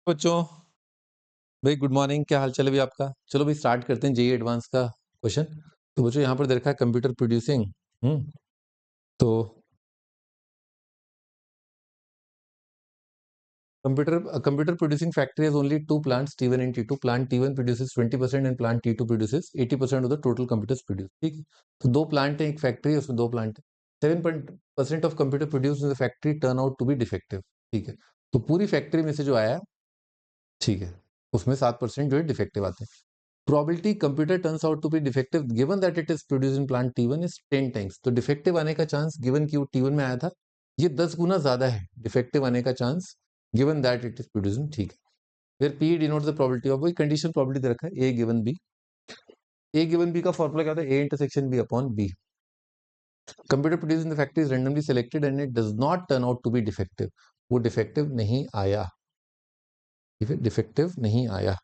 बच्चों, भाई good morning. क्या हाल चाल है भाई आपका? चलो भाई स्टार्ट करते हैं जेई एडवांस का क्वेश्चन। तो बच्चों यहाँ पर दे रखा है कंप्यूटर प्रोड्यूसिंग। तो computer producing factory has only two plants T1 and T2। Plant T1 produces 20% and plant T2 produces 80% of the total computers produce. ठीक है, तो दो प्लांट है, एक फैक्ट्री है, उसमें दो प्लांट है। 7% of computer produce in the factory turn out to be defective. ठीक है, तो पूरी फैक्ट्री में से जो आया, ठीक है, उसमें 7% जो है डिफेक्टिव आते हैं। Probability computer turns out to be defective given that it is produced in plant T1 is 10 times। तो डिफेक्टिव आने का चांस गिवन कि वो T1 में आया था, ये 10 गुना ज्यादा है डिफेक्टिव आने का chance given that it is producing. ठीक है, फिर P denotes the probability of, वही कंडीशन प्रोबेबिलिटी दे रखा है A given B। A given B का फॉर्मूला क्या होता है? A intersection B upon B। Computer produce in the factory is randomly selected and it does not turn out to be defective. वो defective नहीं आया, डिफेक्टिव नहीं आया।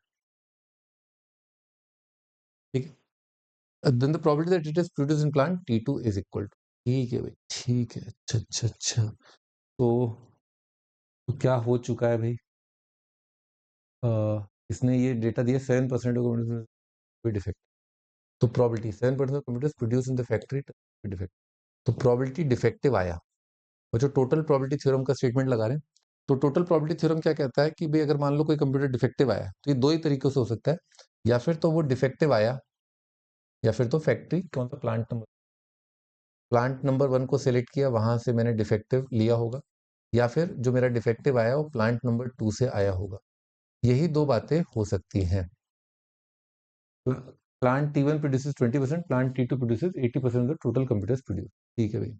ठीक है, then the probability that it is produced in plant T2 is equal to। ठीक है भाई, ठीक है, अच्छा अच्छा अच्छा। तो क्या हो चुका है भाई? इसने ये डेटा दिया 7% डिफेक्ट। तो probability 7% computers produce in the factory defect, तो प्रोबेबिलिटी डिफेक्टिव आया। और जो टोटल प्रोबेबिलिटी थ्योरम का स्टेटमेंट लगा रहे हैं, तो टोटल प्रोबेबिलिटी थ्योरम क्या कहता है कि भाई अगर मान लो कोई कंप्यूटर डिफेक्टिव आया, तो ये दो ही तरीकों से हो सकता है, या फिर तो वो डिफेक्टिव आया, या फिर तो फैक्ट्री कौन सा प्लांट नंबर 1 को सिलेक्ट किया, वहां से मैंने डिफेक्टिव लिया होगा, या फिर जो मेरा डिफेक्टिव आया वो प्लांट नंबर 2 से आया होगा। यही दो बातें हो सकती हैं। Plant T1 produces 20%, plant T2 produces 80% of the total computers produce. ठीक है भाई,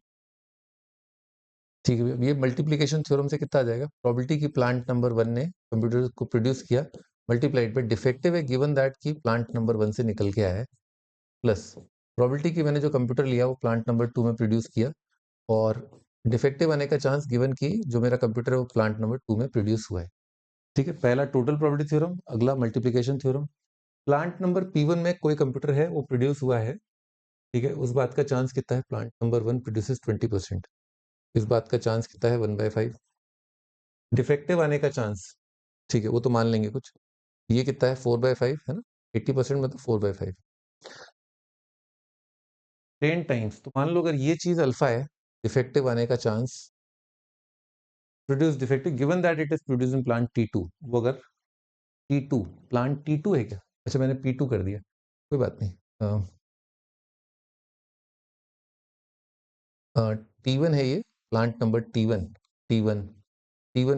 ठीक है भाई। ये मल्टीप्लिकेशन थ्योरम से कितना आ जाएगा? प्रोबेबिलिटी की प्लांट नंबर 1 ने कंप्यूटर को प्रोड्यूस किया, मल्टीप्लाइड बाय डिफेक्टिव है गिवन दैट की प्लांट नंबर 1 से निकल के आया है, प्लस प्रोबेबिलिटी की मैंने जो कंप्यूटर लिया वो प्लांट नंबर 2 में प्रोड्यूस किया, और डिफेक्टिव आने का चांस गिवन की जो मेरा कंप्यूटर है वो प्लांट नंबर 2 में प्रोड्यूस हुआ है। ठीक है, पहला टोटल प्रोबेबिलिटी थ्योरम, अगला multiplication theorem. Plant number P1 में कोई कंप्यूटर है वो प्रोड्यूस हुआ है, ठीक है, उस बात का चांस कितना है? प्लांट नंबर 1 प्रोड्यूसेस 20%, इस बात का चांस कितना है? 1/5। डिफेक्टिव आने का चांस, ठीक है, वो तो मान लेंगे कुछ, ये कितना है? 4/5 है ना, 80% मतलब 4/5, 10 टाइम्स। तो मान लो अगर ये चीज अल्फा है, डिफेक्टिव आने का chance, produce defective given that it is produce in plant T2, वो अगर T2 प्लांट T2 है क्या? अच्छा मैंने P2 कर दिया, कोई बात नहीं। T1 है ये, प्लांट नंबर T1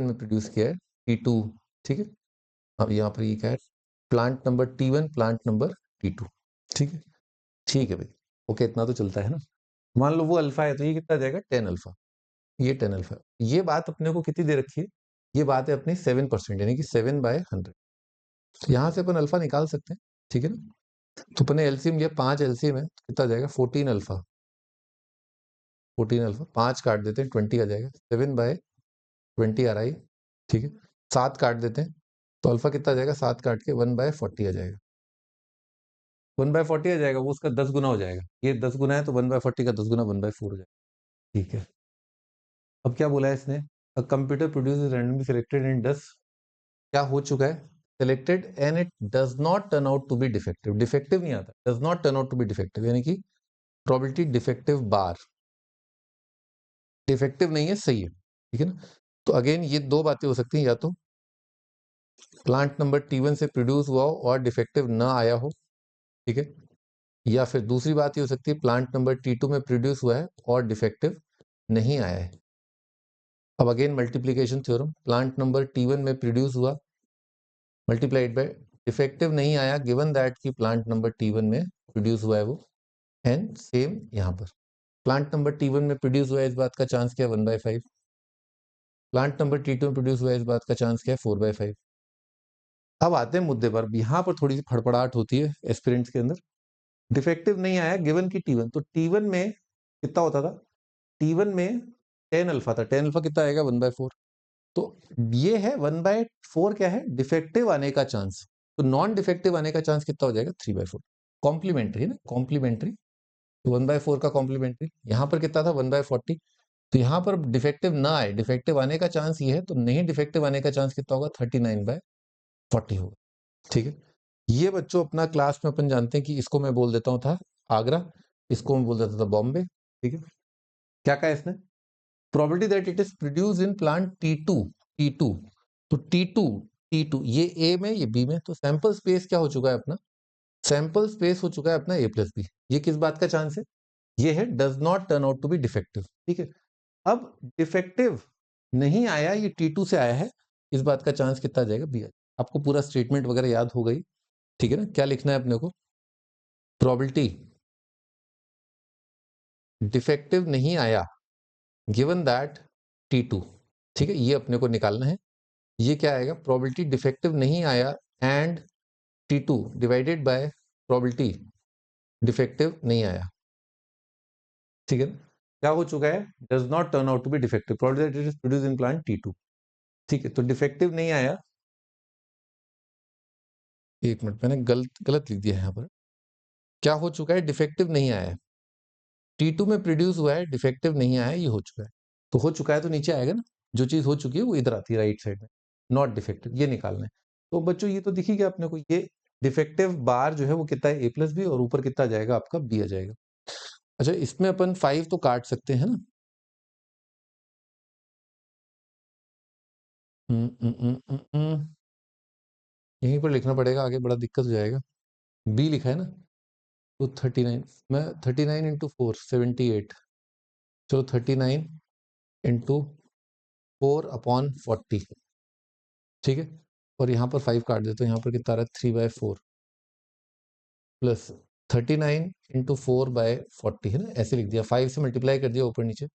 में प्रोड्यूस किया है T2। ठीक है, अब यहाँ पर ये क्या है? Plant number T1 plant number T2। ठीक है, ठीक है भाई, ओके, इतना तो चलता है ना। मान लो वो अल्फा है, तो ये कितना जाएगा? 10 अल्फा, ये 10 अल्फा। ये बात अपने को कितनी दे रखी है? ये बात है अपनी 7%, यानी कि 7/100। तो यहाँ से अपन अल्फा निकाल सकते हैं, ठीक है ना। तो अपने एलसीएम लिया, 5 एलसीएम है, तो कितना जाएगा? 14 अल्फा, 14 अल्फा, 5 काट देते हैं 20 आ जाएगा, 7/20 आ रहा है, ठीक है। 7 काट देते हैं तो अल्फा कितना आ जाएगा? 7 काट के 1/40 आ जाएगा, 1/40 आ जाएगा, वो उसका 10 गुना हो जाएगा। ये 10 गुना है तो 1/40 का 10 गुना 1/4 हो जाएगा। ठीक है, अब क्या बोला है इसने? Computer produce randomly selected and does, क्या हो चुका है? Selected and it does not turn out to be defective. Defective नहीं आता, does not turn out to be defective, यानी कि प्रोबेबिलिटी डिफेक्टिव बार, डिफेक्टिव नहीं है, सही है, ठीक है ना। तो अगेन ये दो बातें हो सकती हैं, या तो प्लांट नंबर T1 से प्रोड्यूस हुआ हो और डिफेक्टिव ना आया हो, ठीक है, या फिर दूसरी बात ये हो सकती है प्लांट नंबर T2 में प्रोड्यूस हुआ है और डिफेक्टिव नहीं आया है। अब again multiplication theorem, plant number T1 में प्रोड्यूस हुआ, मल्टीप्लाइड बाय डिफेक्टिव नहीं आया गिवन दैट की प्लांट नंबर T1 में प्रोड्यूस हुआ है वो, एंड सेम यहाँ पर प्लांट नंबर T1 में प्रोड्यूस हुआ है, इस बात का चांस क्या है? 1/5। प्लांट नंबर T2 में प्रोड्यूस हुआ है, इस बात का चांस क्या है? 4/5। अब आते हैं मुद्दे पर, यहाँ पर थोड़ी सी फड़फड़ाहट होती है एस्पिरेंट्स के अंदर। डिफेक्टिव नहीं आया गिवन की T1, तो T1 में कितना होता था? T1 में 10 अल्फा था, 10 अल्फा कितना आएगा? 1/4। तो ये है 1/4 क्या है? डिफेक्टिव आने का चांस। तो नॉन डिफेक्टिव आने का चांस कितना हो जाएगा? 3/4। कॉम्प्लीमेंट्री है ना, कॉम्प्लीमेंट्री, तो 1/4 का कॉम्प्लीमेंट्री। यहाँ पर कितना था? 1/40। तो यहाँ पर डिफेक्टिव ना आए, डिफेक्टिव आने का चांस ये है, तो नहीं डिफेक्टिव आने का चांस कितना होगा, 39/40 होगा। ठीक है, ये बच्चों अपना क्लास में अपन जानते हैं कि इसको मैं बोल देता हूँ था आगरा, इसको मैं बोल देता था बॉम्बे। ठीक है, क्या कहा इसने, probability that it is produce in plant T2, तो T2 ये ए में ये बी में, तो सैंपल स्पेस क्या हो चुका है अपना, सैंपल स्पेस हो चुका है अपना A+B। ये किस बात का चांस है, ये है does not turn out to be defective. ठीक है, अब डिफेक्टिव नहीं आया, ये T2 से आया है, इस बात का चांस कितना आ जाएगा, बी। आपको पूरा स्टेटमेंट वगैरह याद हो गई। ठीक है ना, क्या लिखना है अपने को, प्रोबेबिलिटी डिफेक्टिव नहीं आया गिवन दैट T2। ठीक है, ये अपने को निकालना है। ये क्या आएगा, प्रोबेबिलिटी डिफेक्टिव नहीं आया and T2 divided by probability defective नहीं आया। ठीक है, क्या हो चुका है, does not turn out to be defective, probability that it is produced in plant T2। ठीक है, तो डिफेक्टिव नहीं आया, एक मिनट मैंने गलत गलत लिख दिया है यहाँ पर, क्या हो चुका है, डिफेक्टिव नहीं आया है, T2 में प्रोड्यूस हुआ है, डिफेक्टिव नहीं आया है, ये हो चुका है। तो हो चुका है तो नीचे आएगा ना, जो चीज हो चुकी है वो इधर आती है राइट साइड में, नॉट डिफेक्टिव, ये निकालना है। तो बच्चों ये तो दिखी गया अपने को, ये डिफेक्टिव बार जो है वो कितना है, A+B, और ऊपर कितना आ जाएगा आपका, B आ जाएगा। अच्छा, इसमें अपन 5 तो काट सकते हैं ना, यहीं पर लिखना पड़ेगा, आगे बड़ा दिक्कत हो जाएगा। B लिखा है ना, तो 39, मैं 39 इंटू 4 78, चलो 39 इंटू 4/40। ठीक है, और यहाँ पर 5 काट देते हो, यहाँ पर कितना आ रहा है, 3/4 प्लस 39 इंटू 4/40 है ना, ऐसे लिख दिया, 5 से मल्टीप्लाई कर दिया ऊपर नीचे।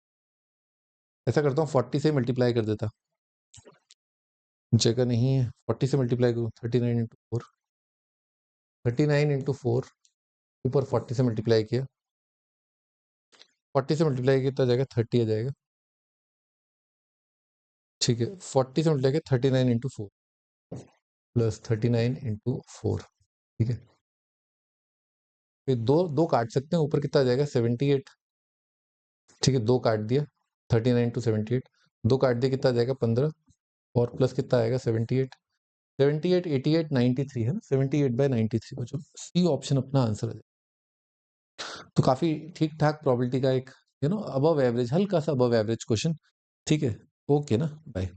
ऐसा करता हूँ 40 से मल्टीप्लाई कर देता, जगह नहीं है, 40 से मल्टीप्लाई करूँ, 39 इंटू 4, 39 इंटू 4 ऊपर 40 से मल्टीप्लाई किया, 40 से मल्टीप्लाई किया तो आ जाएगा 30 आ जाएगा। ठीक है, 40 से मल्टीप्लाई किया 39 इंटू 4 प्लस 39 इंटू 4। ठीक है, फिर दो दो काट सकते हैं, ऊपर कितना आ जाएगा, 78। ठीक है, दो काट दिया, 39 टू 78, दो काट दिया, कितना आ जाएगा, 15, और प्लस कितना आएगा, 78, 78 88 93 है ना, 78/93 बच्चों, सी ऑप्शन अपना आंसर है। तो काफी ठीक ठाक प्रोबेबिलिटी का एक अबव एवरेज, हल्का सा अबव एवरेज क्वेश्चन। ठीक है, ओके ना, बाय।